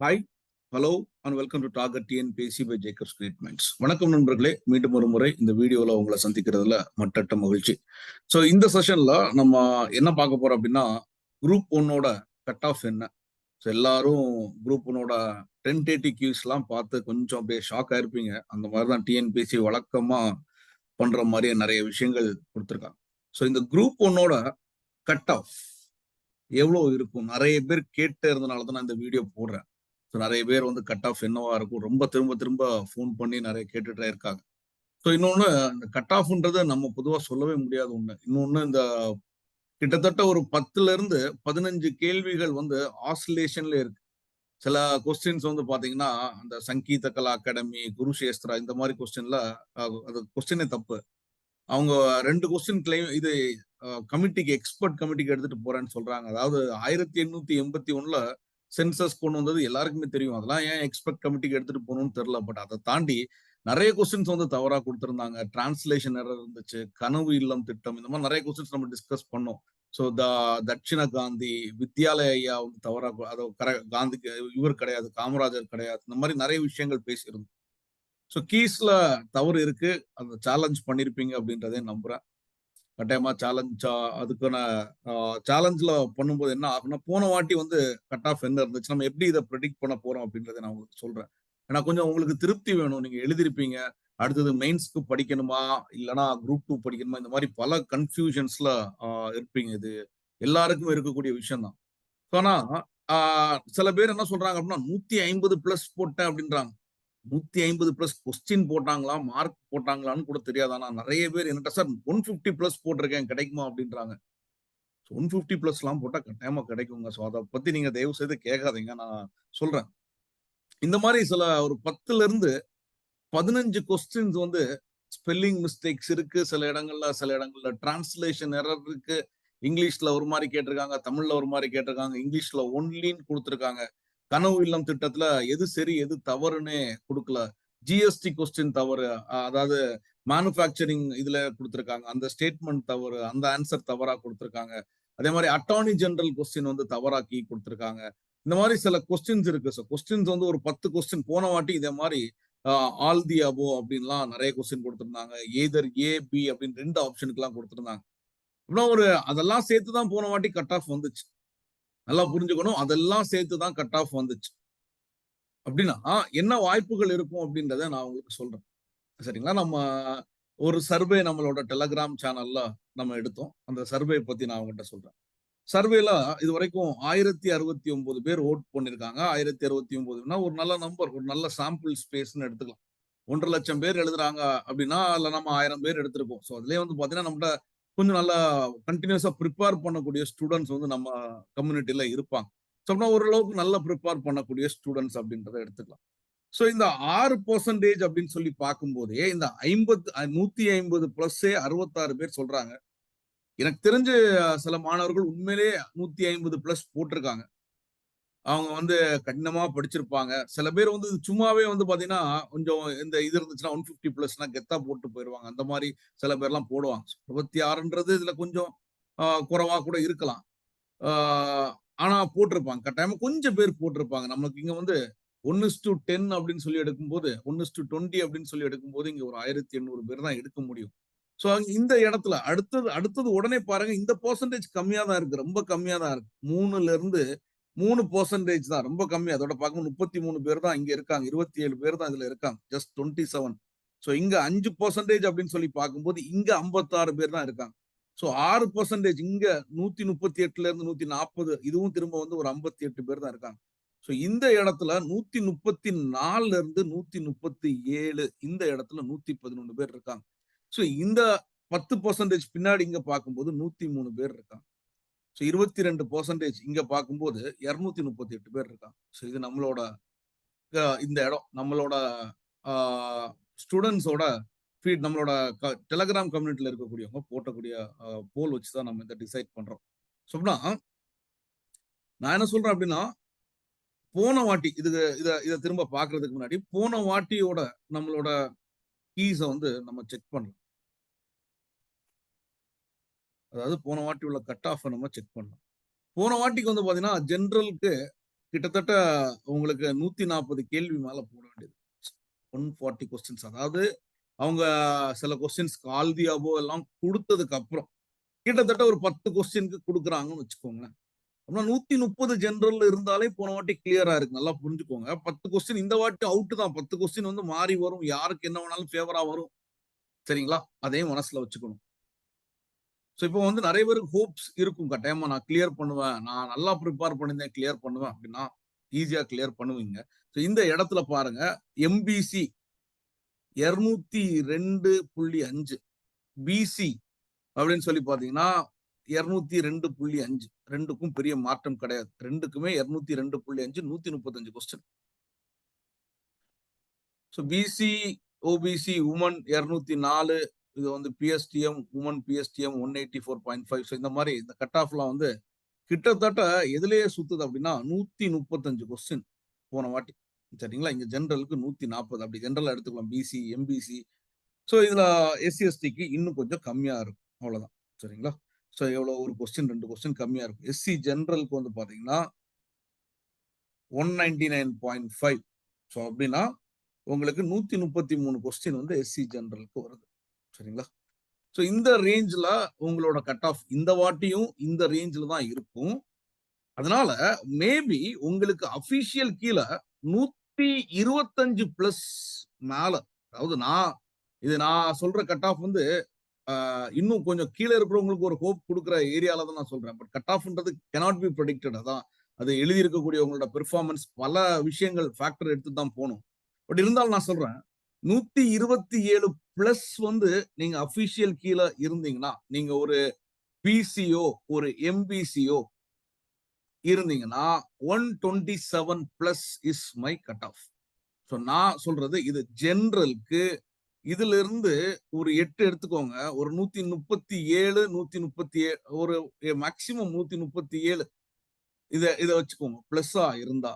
Hi, hello and welcome to target TNPSC by Jacobs create minds. வணக்கம் நண்பர்களே, மீண்டும் ஒரு முறை இந்த வீடியோவில் உங்களை சந்திக்கிறதுல மட்டற்ற மகிழ்ச்சி. ஸோ இந்த செஷன்ல நம்ம என்ன பார்க்க போறோம் அப்படின்னா, குரூப் ஒன்னோட கட் ஆஃப் என்ன. ஸோ எல்லாரும் குரூப் ஒன்னோட டென்டேட்டிவ் கியூஸ்லாம் பார்த்து கொஞ்சம் அப்படியே ஷாக் ஆயிருப்பீங்க. அந்த மாதிரி தான் டிஎன்பிஎஸ்சி வழக்கமா பண்ற மாதிரியே நிறைய விஷயங்கள் கொடுத்துருக்காங்க. ஸோ இந்த குரூப் ஒன்னோட கட் ஆஃப் எவ்வளோ இருக்கும், நிறைய பேர் கேட்டு இருந்தனால தான் நான் இந்த வீடியோ போடுறேன். நிறைய பேர் வந்து கட் ஆஃப் என்னவா இருக்கும் ரொம்ப திரும்ப திரும்ப ஃபோன் பண்ணி நிறைய கேட்டுட்டே இருக்காங்க. ஸோ இன்னொன்னு, இந்த கட் ஆஃப்ன்றது நம்ம பொதுவா சொல்லவே முடியாத ஒண்ணு. இன்னொன்னு, இந்த கிட்டத்தட்ட ஒரு 10ல இருந்து 15 கேள்விகள் வந்து ஆசிலேஷன்ல இருக்கு. சில கொஸ்டின்ஸ் வந்து பாத்தீங்கன்னா, அந்த சங்கீத கலா அகாடமி, குருஷேஸ்திரா இந்த மாதிரி கொஸ்டின்ல அது கொஸ்டினே தப்பு. அவங்க 2 கொஸ்டின் கிளைம் இது கமிட்டிக்கு, எக்ஸ்பர்ட் கமிட்டிக்கு எடுத்துட்டு போறேன்னு சொல்றாங்க. அதாவது 1881ல சென்சஸ் கொண்டு வந்தது எல்லாருக்குமே தெரியும். அதெல்லாம் ஏன் எக்ஸ்பர்ட் கமிட்டிக்கு எடுத்துட்டு போகணும்னு தெரியல. பட் அதை தாண்டி நிறைய கொஸ்டின்ஸ் வந்து தவறா கொடுத்திருந்தாங்க. டிரான்ஸ்லேஷன் எரர் இருந்துச்சு, கனவு இல்லம் திட்டம், இந்த மாதிரி நிறைய கொஸ்டின்ஸ் நம்ம டிஸ்கஸ் பண்ணோம். ஸோ தட்சிண காந்தி, வித்யாலய ஐயா வந்து தவறா, காந்திக்கு இவர் கிடையாது, காமராஜர் கிடையாது, இந்த மாதிரி நிறைய விஷயங்கள் பேசியிருந்தோம். ஸோ கீஸ்ல தவறு இருக்கு, அந்த சேலஞ்ச் பண்ணிருப்பீங்க அப்படின்றதே நம்புறேன். கட்டாயமா சேலஞ்ச், அதுக்கான சேலஞ்ச்ல பண்ணும்போது என்ன ஆகும்னா, போன வாட்டி வந்து கட் ஆஃப் என்ன இருந்துச்சு, நம்ம எப்படி இதை ப்ரெடிக்ட் பண்ண போறோம் அப்படின்றத நான் உங்களுக்கு சொல்றேன். ஏன்னா கொஞ்சம் உங்களுக்கு திருப்தி வேணும். நீங்க எழுதிருப்பீங்க, அடுத்தது மெயின்ஸ்க்கு படிக்கணுமா இல்லைன்னா குரூப் 2 படிக்கணுமா, இந்த மாதிரி பல கன்ஃபியூஷன்ஸ்ல இருப்பீங்க. இது எல்லாருக்கும் இருக்கக்கூடிய விஷயம் தான். ஆனா சில பேர் என்ன சொல்றாங்க அப்படின்னா, 150 பிளஸ் போட்டேன் அப்படின்றாங்க. 150 பிளஸ் கொஸ்டின் போட்டாங்களா, மார்க் போட்டாங்களான்னு கூட தெரியாது. ஆனா நிறைய பேர் என்கிட்ட, சார் 150 பிளஸ் போட்டிருக்கேன் கிடைக்குமா அப்படின்றாங்க. 150 பிளஸ் எல்லாம் போட்டா கட்டாயமா கிடைக்குங்க. சோ அதை பத்தி நீங்க தயவு செய்து கேட்காதீங்க, நான் சொல்றேன். இந்த மாதிரி சில ஒரு 10ல இருந்து 15 கொஸ்டின்ஸ் வந்து ஸ்பெல்லிங் மிஸ்டேக்ஸ் இருக்கு. சில இடங்கள்ல டிரான்ஸ்லேஷன் எரர் இருக்கு. இங்கிலீஷ்ல ஒரு மாதிரி கேட்டிருக்காங்க, தமிழ்ல ஒரு மாதிரி கேட்டிருக்காங்க, இங்கிலீஷ்ல ஒன்லின்னு கொடுத்திருக்காங்க. கனவு இல்லம் திட்டத்துல எது சரி எது தவறுன்னு கொடுக்கல. ஜிஎஸ்டி கொஸ்டின் தவறு, அதாவது மேனுஃபேக்சரிங் இதுல கொடுத்திருக்காங்க, அந்த ஸ்டேட்மெண்ட் தவறு, அந்த ஆன்சர் தவறா கொடுத்திருக்காங்க. அதே மாதிரி அட்டார்னி ஜெனரல் கொஸ்டின் வந்து தவறாக்கி கொடுத்திருக்காங்க. இந்த மாதிரி சில கொஸ்டின்ஸ் இருக்கு. ஸோ கொஸ்டின்ஸ் வந்து ஒரு 10 கொஸ்டின் போன வாட்டி இதே மாதிரி ஆல் தி அபோ அப்படின்லாம் நிறைய கொஸ்டின் கொடுத்திருந்தாங்க. எய்தர் ஏ பி அப்படின்னு 2 ஆப்ஷனுக்கு எல்லாம் கொடுத்திருந்தாங்க. அப்படின்னா ஒரு அதெல்லாம் சேர்த்து தான் போன வாட்டி கட் ஆஃப் வந்துச்சு. நல்லா புரிஞ்சுக்கணும், அதெல்லாம் சேர்த்து தான் கட் ஆஃப் வந்துச்சு. அப்படின்னா என்ன வாய்ப்புகள் இருக்கும் அப்படின்றத நான் உங்களுக்கு சொல்றேன். சரிங்களா? நம்ம ஒரு சர்வே நம்மளோட டெலகிராம் சேனல்ல நம்ம எடுத்தோம். அந்த சர்வே பத்தி நான் உங்ககிட்ட சொல்றேன். சர்வேல இது வரைக்கும் 1069 பேர் ஓட் பண்ணிருக்காங்க. 1069னா ஒரு நல்ல நம்பர், ஒரு நல்ல சாம்பிள் ஸ்பேஸ்ன்னு எடுத்துக்கலாம். 1,50,000 பேர் எழுதுறாங்க அப்படின்னா, அதுல நம்ம 1000 பேர் எடுத்திருக்கோம். ஸோ அதுலயே வந்து பாத்தீங்கன்னா, நம்மகிட்ட கொஞ்சம் நல்லா கண்டினியூஸா ப்ரிப்பேர் பண்ணக்கூடிய ஸ்டூடெண்ட்ஸ் வந்து நம்ம கம்யூனிட்டில இருப்பாங்க. ஸோ அப்படின்னா ஓரளவுக்கு நல்லா ப்ரிப்பேர் பண்ணக்கூடிய ஸ்டூடெண்ட்ஸ் அப்படின்றத எடுத்துக்கலாம். ஸோ இந்த 6% அப்படின்னு சொல்லி பார்க்கும்போதே, இந்த 150 பிளஸ்ஸே 66 பேர் சொல்றாங்க. எனக்கு தெரிஞ்சு சில மாணவர்கள் உண்மையிலேயே 150 பிளஸ் போட்டிருக்காங்க. அவங்க வந்து கடினமா படிச்சிருப்பாங்க. சில பேர் வந்து சும்மாவே வந்து பாத்தீங்கன்னா, கொஞ்சம் இந்த இது இருந்துச்சுன்னா 150 பிளஸ்னா கெத்தா போட்டு போயிருவாங்க. அந்த மாரி சில பேர்லாம் போடுவாங்க. 26ன்றது இதுல கொஞ்சம் குறைவா கூட இருக்கலாம். ஆ ஆனா போட்டிருப்பாங்க. கட்டாயமா கொஞ்சம் பேர் போட்டிருப்பாங்க. நமக்கு இங்க வந்து 1:10 அப்படின்னு சொல்லி எடுக்கும்போது, 1:20 அப்படின்னு சொல்லி எடுக்கும்போது, இங்க ஒரு 1800 பேர் தான் எடுக்க முடியும். சோ இந்த இடத்துல அடுத்தது அடுத்தது உடனே பாருங்க, இந்த பெர்சன்டேஜ் கம்மியா தான் இருக்கு. ரொம்ப கம்மியா தான் இருக்கு. 3ல இருந்து 3% தான். ரொம்ப கம்மி. அதோட பார்க்கும்போது 33 பேர் தான் இங்க இருக்காங்க. 27 பேர் தான் இதுல இருக்காங்க. ஜஸ்ட் 27. சோ இங்க 5% அப்படின்னு சொல்லி பார்க்கும்போது, இங்க 56 பேர் தான் இருக்காங்க. சோ 6% இங்க 138ல இருந்து 140, இதுவும் திரும்ப வந்து ஒரு 58 பேர் தான் இருக்காங்க. சோ இந்த இடத்துல 134ல இருந்து 137, இந்த இடத்துல 111 பேர் இருக்காங்க. சோ இந்த 10% பின்னாடி இங்க பார்க்கும்போது 103 பேர் இருக்காங்க. சோ 22% இங்க பார்க்கும்போது 238 பேர் இருக்காங்க. சோ இது நம்மளோட இந்த இடம் நம்மளோட ஸ்டூடெண்ட்ஸோட ஃபீட், நம்மளோட டெலகிராம் கம்யூனிட்டில இருக்கக்கூடியவங்க போட்டக்கூடிய போல் வச்சு தான் நம்ம இதை டிசைட் பண்றோம். ஸோ அப்படின்னா நான் என்ன சொல்றேன் அப்படின்னா, போன வாட்டி இது இத இத திரும்ப பார்க்கறதுக்கு முன்னாடி போன வாட்டியோட நம்மளோட கீஸ வந்து நம்ம செக் பண்ணலாம். அதாவது போன வாட்டி உள்ள கட் ஆஃப் நம்ம செக் பண்ணலாம். போன வாட்டிக்கு வந்து பாத்தீங்கன்னா, ஜெனரலுக்கு கிட்டத்தட்ட உங்களுக்கு 140 கேள்வி மேல போட வேண்டியது. 140 கொஸ்டின்ஸ். அதாவது அவங்க சில கொஸ்டின்ஸ்க்கு ஆல் தி அபோவ் எல்லாம் குடுத்ததுக்கு அப்புறம் கிட்டத்தட்ட ஒரு 10 கொஸ்டினுக்கு குடுக்குறாங்கன்னு வச்சுக்கோங்களேன். அப்படின்னா 130 ஜெனரல் இருந்தாலே போன வாட்டி கிளியரா இருக்கு. நல்லா புரிஞ்சுக்கோங்க. 10 கொஸ்டின் இந்த வாட்டி அவுட் தான். 10 கொஸ்டின் வந்து மாறி வரும். யாருக்கு என்ன வேணாலும் ஃபேவரா வரும். சரிங்களா? அதையும் மனசுல வச்சுக்கணும். சோ இப்போ வந்து நிறைய பேருக்கு ஹோப்ஸ் இருக்கும். கட்டாயமா நான் கிளியர் பண்ணுவேன். நான் நல்லா ப்ரிப்பேர் பண்ணியிருந்தேன் கிளியர் பண்ணுவேன் அப்படின்னா, ஈஸியா கிளியர் பண்ணுவீங்க. சோ இந்த இடத்துல பாருங்க எம்பிசி 202.5 பிசி அப்படின்னு சொல்லி பாத்தீங்கன்னா 202.5 ரெண்டுக்கும் பெரிய மாற்றம் கிடையாது. ரெண்டுக்குமே 202.5 135 question. So BC OBC woman 204 இது வந்து பிஎஸ்டிஎம் உமன் பிஎஸ்டிஎம் 184.5. ஸோ இந்த மாதிரி இந்த கட் ஆஃப்லாம் வந்து கிட்டத்தட்ட எதுலயே சுத்துது அப்படின்னா 135 கொஸ்டின் போன வாட்டி. சரிங்களா? இங்க ஜெனரலுக்கு 140 அப்படி ஜெனரல் எடுத்துக்கலாம். BC MBC. ஸோ இதுல எஸ்சி எஸ்டிக்கு இன்னும் கொஞ்சம் கம்மியா இருக்கும். அவ்வளவுதான். சரிங்களா? ஸோ எவ்வளவு ஒரு கொஸ்டின் 2 கொஸ்டின் கம்மியா இருக்கும். எஸ்சி ஜெனரலுக்கு வந்து பாத்தீங்கன்னா 199.5. ஸோ அப்படின்னா உங்களுக்கு 133 கொஸ்டின் வந்து எஸ்சி ஜெனரலுக்கு வருது. சரிங்களா? ஸோ இந்த ரேஞ்சில் உங்களோட கட் ஆஃப் இந்த வாட்டியும் இந்த ரேஞ்சில் தான் இருக்கும். அதனால மேபி உங்களுக்கு அபிஷியல் கீழே 125 பிளஸ் மேல, அதாவது நான் சொல்ற கட் ஆஃப் வந்து இன்னும் கொஞ்சம் கீழே இருக்கிறவங்களுக்கு ஒரு ஹோப் கொடுக்குற ஏரியால தான் நான் சொல்றேன். பட் கட் ஆஃப்ன்றது cannot be predicted. அதான் அது எழுதி இருக்கக்கூடிய உங்களோட பெர்ஃபார்மன்ஸ் பல விஷயங்கள் ஃபேக்டர் எடுத்து தான் போகணும். பட் இருந்தாலும் நான் சொல்றேன் 127 பிளஸ் வந்து நீங்க அபிஷியல் கீழே இருந்தீங்கன்னா, நீங்க ஒரு பிசிஓ ஒரு எம்பிசிஓ இருந்தீங்கன்னா 127 plus is my cut off. So நான் சொல்றது இது ஜெனரலுக்கு. இதுல இருந்து ஒரு 8 எடுத்துக்கோங்க. ஒரு 137 137 ஒரு மேக்சிமம் 137 இத வச்சுக்கோங்க. பிளஸ்ஸா இருந்தா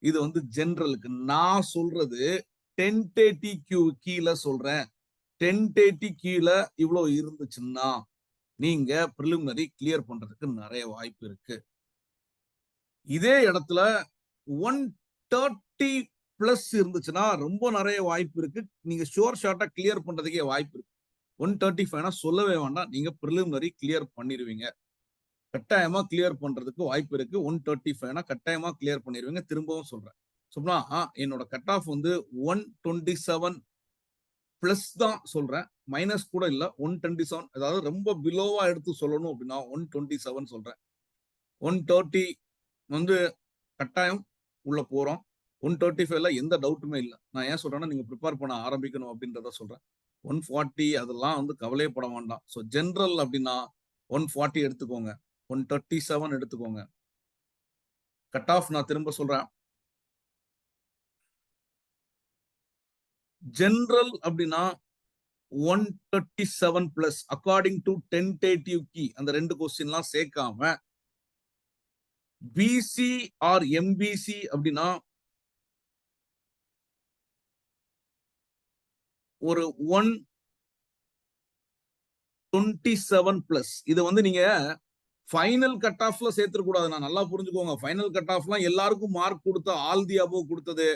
இது வந்து ஜெனரலுக்கு. நான் சொல்றது டென்டேட்டிவ் கீழே சொல்றேன். டென்டேட்டிவ் கீழே இவ்வளவு இருந்துச்சுன்னா நீங்க பிரிலிமினரி கிளியர் பண்றதுக்கு நிறைய வாய்ப்பு இருக்கு. இதே இடத்துல 130 பிளஸ் இருந்துச்சுன்னா ரொம்ப நிறைய வாய்ப்பு இருக்கு. நீங்க ஷோர் ஷார்ட்டா கிளியர் பண்றதுக்கே வாய்ப்பு இருக்கு. 135 சொல்லவே வேண்டாம். நீங்க பிரிலிமினரி கிளியர் பண்ணிடுவீங்க. கட்டாயமா கிளியர் பண்றதுக்கு வாய்ப்பு இருக்கு. 135 கட்டாயமா கிளியர் பண்ணிடுவீங்க. திரும்பவும் சொல்றேன். சொன்னா என்னோட கட் ஆஃப் வந்து 127 பிளஸ் தான் சொல்றேன். மைனஸ் கூட இல்ல. 127, அதாவது ரொம்ப பிலோவா எடுத்து சொல்லணும் அப்படின்னா 127 சொல்றேன். 130 வந்து கட்டாயம் உள்ள போறோம். 135ல எந்த டவுட்டுமே இல்லை. நான் ஏன் சொல்றேன்னா நீங்க ப்ரிப்பேர் பண்ண ஆரம்பிக்கணும் அப்படின்றத சொல்றேன். 140 அதெல்லாம் வந்து கவலைப்பட வேண்டாம். ஸோ ஜெனரல் அப்படின்னா 140 எடுத்துக்கோங்க. 137 எடுத்துக்கோங்க. கட் ஆஃப் நான் திரும்ப சொல்றேன். ஜெனரல் அப்படின்னா 137 plus according to tentative key அந்த 2 கொஸ்டின்லாம் சேர்க்காம பிசி ஆர் எம்பிசி அப்படின்னா ஒரு 127 பிளஸ். இது வந்து நீங்க ஃபைனல் கட் ஆஃப்ல சேர்த்துக்க கூடாது. நான் நல்லா புரிஞ்சுக்கோங்க. ஃபைனல் கட் ஆஃப்லாம் எல்லாருக்கும் மார்க் கொடுத்த ஆல் தி அபோவ் கொடுத்தது,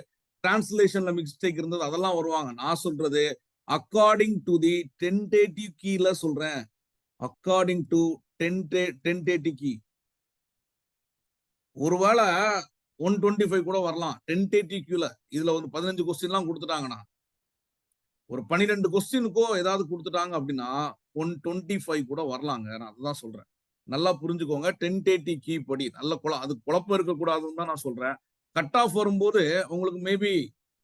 டிரான்ஸ்லேஷன்ல மிஸ்டேக் இருந்தது அதெல்லாம் வருவாங்க. நான் சொல்றது அக்கார்டிங் டு தி டென்டேட்டிவ் கீல சொல்றேன். According to tentative key. ஒருவேளை 125 கூட வரலாம். டென்டேட்டிவ் கீல இதுல ஒரு 15 கொஸ்டின்லாம் கொடுத்துட்டாங்கன்னா, ஒரு 12 கொஸ்டினுக்கோ ஏதாவது கொடுத்துட்டாங்க அப்படின்னா 125 கூட வரலாங்க. நான் அதுதான் சொல்றேன். நல்லா புரிஞ்சுக்கோங்க. டென்டேட்டிவ் கீ படி நல்ல அது குழப்பம் இருக்கக்கூடாதுன்னு தான் நான் சொல்றேன். கட் ஆஃப் வரும்போது உங்களுக்கு மேபி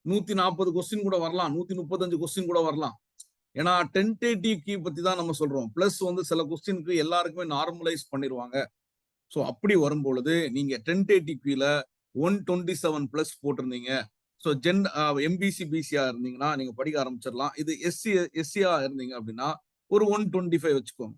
140 கொஸ்டின் கூட வரலாம். 135 கொஸ்டின் கூட வரலாம். ஏன்னா டென்டேட்டிவ் கீ பத்தி தான் நம்ம சொல்றோம். பிளஸ் வந்து சில கொஸ்டினுக்கு எல்லாருக்குமே நார்மலைஸ் பண்ணிடுவாங்க. ஸோ அப்படி வரும்பொழுது நீங்க டென்டேட்டிவ் கீழ 127 பிளஸ் போட்டிருந்தீங்க. ஸோ எம்பிசி பிசியா இருந்தீங்கன்னா நீங்க படிக்க ஆரம்பிச்சிடலாம். இது எஸ்சியா இருந்தீங்க அப்படின்னா ஒரு 125 வச்சுக்கோங்க.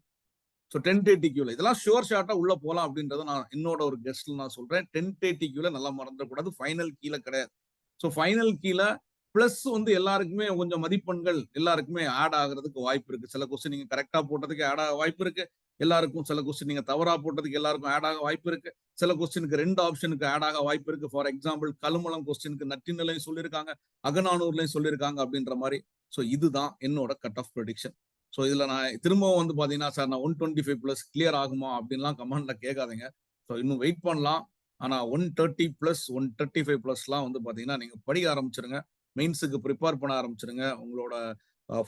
ஸோ டென்டேட்டிவ்ல இதெல்லாம் ஷோர் ஷார்ட்டா உள்ள போகலாம் அப்படின்றத நான் என்னோட ஒரு கெஸ்ட்ல நான் சொல்றேன். டென்டேட்டிவ்ல நல்லா மறந்துடக்கூடாது. ஃபைனல் கீழே கிடையாது. ஸோ ஃபைனல் கீழே பிளஸ் வந்து எல்லாருக்குமே கொஞ்சம் மதிப்பெண்கள் எல்லாருக்குமே ஆட் ஆகுறதுக்கு வாய்ப்பு இருக்கு. சில கொஸ்டின் நீங்க கரெக்டா போட்டதுக்கு ஆட் ஆக வாய்ப்பு இருக்கு. எல்லாருக்கும் சில கொஸ்டின் நீங்க தவறா போட்டதுக்கு எல்லாருக்கும் ஆட் ஆக வாய்ப்பு இருக்கு. சில கொஸ்டினுக்கு 2 ஆப்ஷனுக்கு ஆட் ஆக வாய்ப்பு இருக்கு. ஃபார் எக்ஸாம்பிள் கழுமலம் கொஸ்டினுக்கு நற்றிணையிலையும் சொல்லியிருக்காங்க, அகநானூர்லயும் சொல்லியிருக்காங்க அப்படின்ற மாதிரி. ஸோ இதுதான் என்னோட கட் ஆஃப் ப்ரெடிக்ஷன். ஸோ இதுல நான் திரும்பவும் வந்து பாத்தீங்கன்னா, சார் நான் 125 பிளஸ் கிளியர் ஆகுமா அப்படின்லாம் கமெண்ட்ல கேட்காதீங்க. ஸோ இன்னும் வெயிட் பண்ணலாம். ஆனா 130 பிளஸ் 135 பிளஸ்லாம் வந்து பாத்தீங்கன்னா நீங்க படிக்க ஆரம்பிச்சிருங்க. மெயின்ஸுக்கு ப்ரிப்பேர் பண்ண ஆரம்பிச்சிருங்க. உங்களோட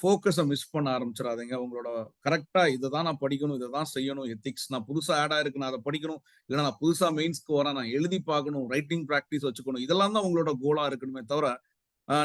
ஃபோக்கஸை மிஸ் பண்ண ஆரம்பிச்சிடாதீங்க. உங்களோட கரெக்டா இதை தான் நான் படிக்கணும், இதை தான் செய்யணும், எத்திக்ஸ் நான் புதுசா ஆட் ஆயிருக்கு, நான் அதை படிக்கணும், இல்லை நான் புதுசா மெயின்ஸ்க்கு வரேன், நான் எழுதி பார்க்கணும், ரைட்டிங் ப்ராக்டிஸ் வச்சுக்கணும், இதெல்லாம் தான் உங்களோட கோலா இருக்கணுமே தவிர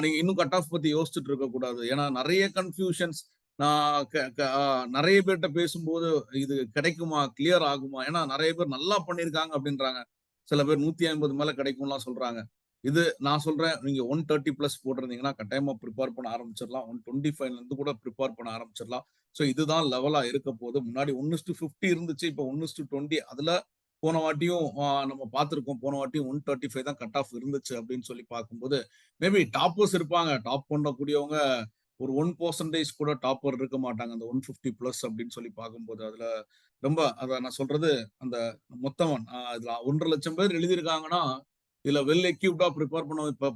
நீங்க இன்னும் கட் ஆஃப் பத்தி யோசிச்சுட்டு இருக்க கூடாது. ஏன்னா நிறைய கன்ஃபியூஷன்ஸ் நான் நிறைய பேர்கிட்ட பேசும்போது இது கிடைக்குமா, கிளியர் ஆகுமா, ஏன்னா நிறைய பேர் நல்லா பண்ணியிருக்காங்க அப்படின்றாங்க. சில பேர் 150 மேல கிடைக்கும்லாம் சொல்றாங்க. இது நான் சொல்றேன், நீங்க 130 பிளஸ் போட்டிருந்தீங்கன்னா கட்டாயமா ப்ரிப்பேர் பண்ண ஆரம்பிச்சிடலாம். 125ல இருந்து கூட ப்ரிப்பேர் பண்ண ஆரம்பிச்சிடலாம். ஸோ இதுதான் லெவலா இருக்க போது. முன்னாடி 1:50 இருந்துச்சு, இப்போ 1:20. அதுல போன வாட்டியும் நம்ம பார்த்திருக்கோம். போன வாட்டியும் 135 தான் கட் ஆஃப் இருந்துச்சு அப்படின்னு சொல்லி பார்க்கும்போது, மேபி டாப்பர்ஸ் இருப்பாங்க. டாப் பண்ணக்கூடியவங்க ஒரு 1% கூட டாப்பர் இருக்க மாட்டாங்க. அந்த 150 பிளஸ் அப்படின்னு சொல்லி பார்க்கும்போது, அதுல ரொம்ப அத நான் சொல்றது அந்த மொத்தம் இதுல 1,50,000 பேர் எழுதியிருக்காங்கன்னா, இதுல வெல் எக்யூப்டா ப்ரிப்பேர்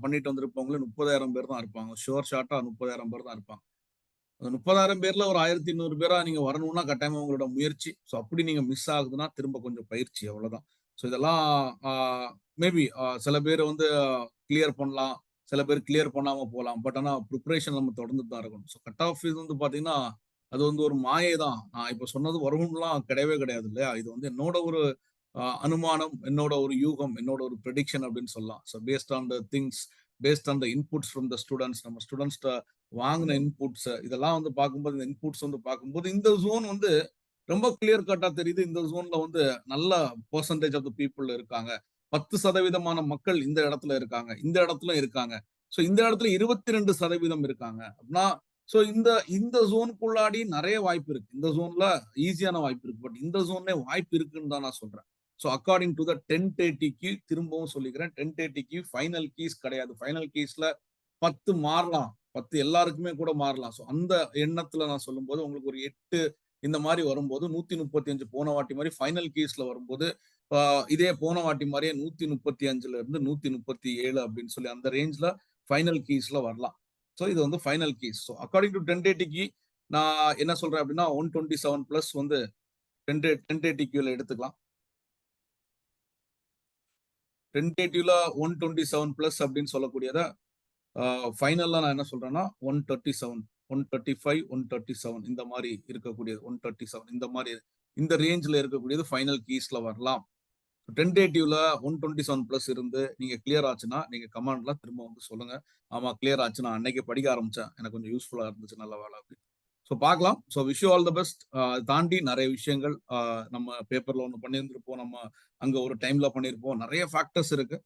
பண்ணிட்டு வந்திருப்பவங்களே 30,000 பேர் தான் இருப்பாங்க. ஷுவர் ஷார்ட்டா 30,000 பேர் தான் இருப்பாங்க. அந்த 30,000 பேர்ல ஒரு 1,200 பேரா நீங்க வரணும்னா கட்டாயமா உங்களோட முயற்சி. ஸோ அப்படி நீங்க மிஸ் ஆகுதுன்னா திரும்ப கொஞ்சம் பயிற்சி அவ்வளவுதான். ஸோ இதெல்லாம் மேபி சில பேர் வந்து கிளியர் பண்ணலாம். சில பேர் கிளியர் பண்ணாம போலாம். பட் ஆனா ப்ரிப்பரேஷன் நம்ம தொடர்ந்துட்டு தான் இருக்கணும். ஸோ கட் ஆஃப் இது வந்து பாத்தீங்கன்னா, அது வந்து ஒரு மாயை தான். நான் இப்ப சொன்னது வரும்லாம் கிடையவே கிடையாது இல்லையா? இது வந்து என்னோட ஒரு அனுமானம், என்னோட ஒரு யூகம், என்னோட ஒரு ப்ரெடிக்ஷன் அப்படின்னு சொல்லலாம். So based on the things, based on the inputs from the students, நம்ம ஸ்டூடெண்ட்ஸ்ட வாங்கின இன்புட்ஸ் இதெல்லாம் வந்து பார்க்கும்போது, இந்த இன்புட்ஸ் வந்து பார்க்கும்போது, இந்த ஜோன் வந்து ரொம்ப கிளியர் கட்டா தெரியுது. இந்த ஜோன்ல வந்து நல்ல பெர்சன்டேஜ் ஆஃப் த பீப்புள் இருக்காங்க. 10% மக்கள் இந்த இடத்துல இருக்காங்க. இந்த இடத்துல இருக்காங்க. ஸோ இந்த இடத்துல 22% இருக்காங்க. அப்படின்னா ஸோ இந்த இந்த ஜோனுக்குள்ளாடி நிறைய வாய்ப்பு இருக்கு. இந்த ஜோன்ல ஈஸியான வாய்ப்பு இருக்கு. பட் இந்த ஜோன்ல வாய்ப்பு இருக்குன்னு தான் நான் சொல்றேன். ஸோ அக்கார்டிங் டு த 1030 திரும்பவும் சொல்லிக்கிறேன். 1030 ஃபைனல் கீஸ் கிடையாது. ஃபைனல் கீஸ்ல 10 மாறலாம். 10 எல்லாருக்குமே கூட மாறலாம். ஸோ அந்த எண்ணத்துல நான் சொல்லும்போது உங்களுக்கு ஒரு 8 இந்த மாதிரி வரும்போது 135 போன வாட்டி மாதிரி ஃபைனல் கீஸ்ல வரும்போது இதே போன வாட்டி மாதிரியே 135ல இருந்து 137 அப்படின்னு சொல்லி அந்த ரேஞ்ச்ல ஃபைனல் கீஸ்ல வரலாம். ஸோ இது வந்து final keys. So according to 1080க்கு நான் என்ன சொல்றேன் அப்படின்னா 127 பிளஸ் வந்து 1080ல எடுத்துக்கலாம். 1080ல 127 பிளஸ் அப்படின்னு சொல்லக்கூடியத ஃபைனல்ல நான் என்ன சொல்றேன்னா 137, 135, 137 இந்த மாதிரி இருக்கக்கூடியது 137 இந்த மாதிரி இந்த ரேஞ்ச்ல இருக்கக்கூடியது ஃபைனல் கீஸ்ல வரலாம். டென்டேட்டிவ்ல 127 பிளஸ் இருந்து நீங்க கிளியர் ஆச்சுன்னா நீங்க கமெண்ட்ல திரும்ப வந்து சொல்லுங்க. ஆமா கிளியர் ஆச்சு, நான் அன்னைக்கு படிக்க ஆரம்பிச்சேன், எனக்கு கொஞ்சம் யூஸ்ஃபுல்லா இருந்துச்சு, நல்ல வேலை அப்படி. ஸோ பார்க்கலாம். So wish you all the best. தாண்டி நிறைய விஷயங்கள் நம்ம பேப்பர்ல ஒன்று பண்ணியிருந்திருப்போம், நம்ம அங்க ஒரு டைம்ல பண்ணியிருப்போம், நிறைய ஃபேக்டர்ஸ் இருக்கு.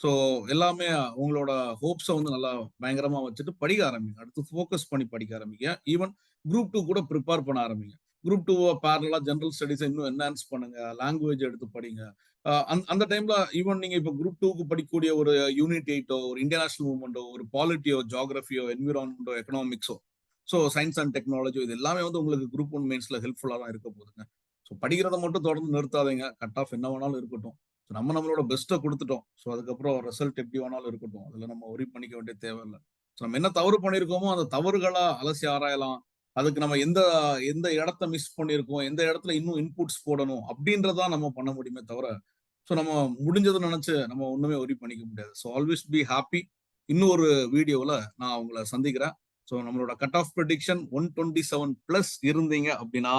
ஸோ எல்லாமே உங்களோட ஹோப்ஸை வந்து நல்லா பயங்கரமா வச்சுட்டு படிக்க ஆரம்பிங்க. அடுத்து ஃபோக்கஸ் பண்ணி படிக்க ஆரம்பிங்க. ஈவன் குரூப் 2 கூட ப்ரிப்பேர் பண்ண ஆரம்பிங்க. குரூப் 2 பேரலா ஜெனரல் ஸ்டடிஸை இன்னும் என்ஹான்ஸ் பண்ணுங்க. லாங்குவேஜ் எடுத்து படிங்க. அந்த டைம்ல ஈவன் நீங்க இப்போ குரூப் 2க்கு படிக்கக்கூடிய ஒரு யூனிட் 8ஓ, ஒரு இந்தியன் மூவ்மெண்டோ, ஒரு பாலிட்டியோ, ஜியோகிராஃபியோ, என்விரான்மெண்டோ, எக்கனாமிக்ஸோ, ஸோ சயின்ஸ் அண்ட் டெக்னாலஜி இது எல்லாமே வந்து உங்களுக்கு குரூப் 1 மெயின்ஸ்ல ஹெல்ப்ஃபுல்லா தான் இருக்க போகுதுங்க. ஸோ படிக்கிறத மட்டும் தொடர்ந்து நிறுத்தாதீங்க. கட் ஆஃப் என்ன வேணாலும் இருக்கட்டும். நம்ம நம்மளோட பெஸ்ட்டை கொடுத்துட்டோம். ஸோ அதுக்கப்புறம் ரிசல்ட் எப்படி வேணாலும் இருக்கட்டும். அதில் நம்ம ஒரி பண்ணிக்க வேண்டிய தேவையில்லை. ஸோ நம்ம என்ன தவறு பண்ணியிருக்கோமோ அந்த தவறுகளா அலசி ஆராயலாம். அதுக்கு நம்ம எந்த எந்த இடத்த மிஸ் பண்ணியிருக்கோம், எந்த இடத்துல இன்னும் இன்புட்ஸ் போடணும் அப்படின்றதான் நம்ம பண்ண முடியுமே தவிர, ஸோ நம்ம முடிஞ்சதை நினைச்சு நம்ம ஒண்ணுமே ஒரி பண்ணிக்க முடியாது. So always be happy. இன்னும் ஒரு வீடியோவில் நான் உங்களை சந்திக்கிறேன். ஸோ நம்மளோட கட் ஆஃப் ப்ரெடிக்ஷன் 127 பிளஸ் இருந்தீங்க அப்படின்னா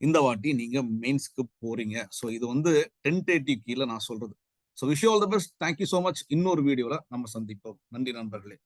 இந்த வாட்டி நீங்க மெயின்ஸ்க்கு போறீங்க. ஸோ இது வந்து 1030 கீழே நான் சொல்றது. So wish you all the best. Thank you so much. இன்னொரு வீடியோல நம்ம சந்திப்போம். நன்றி நண்பர்களே.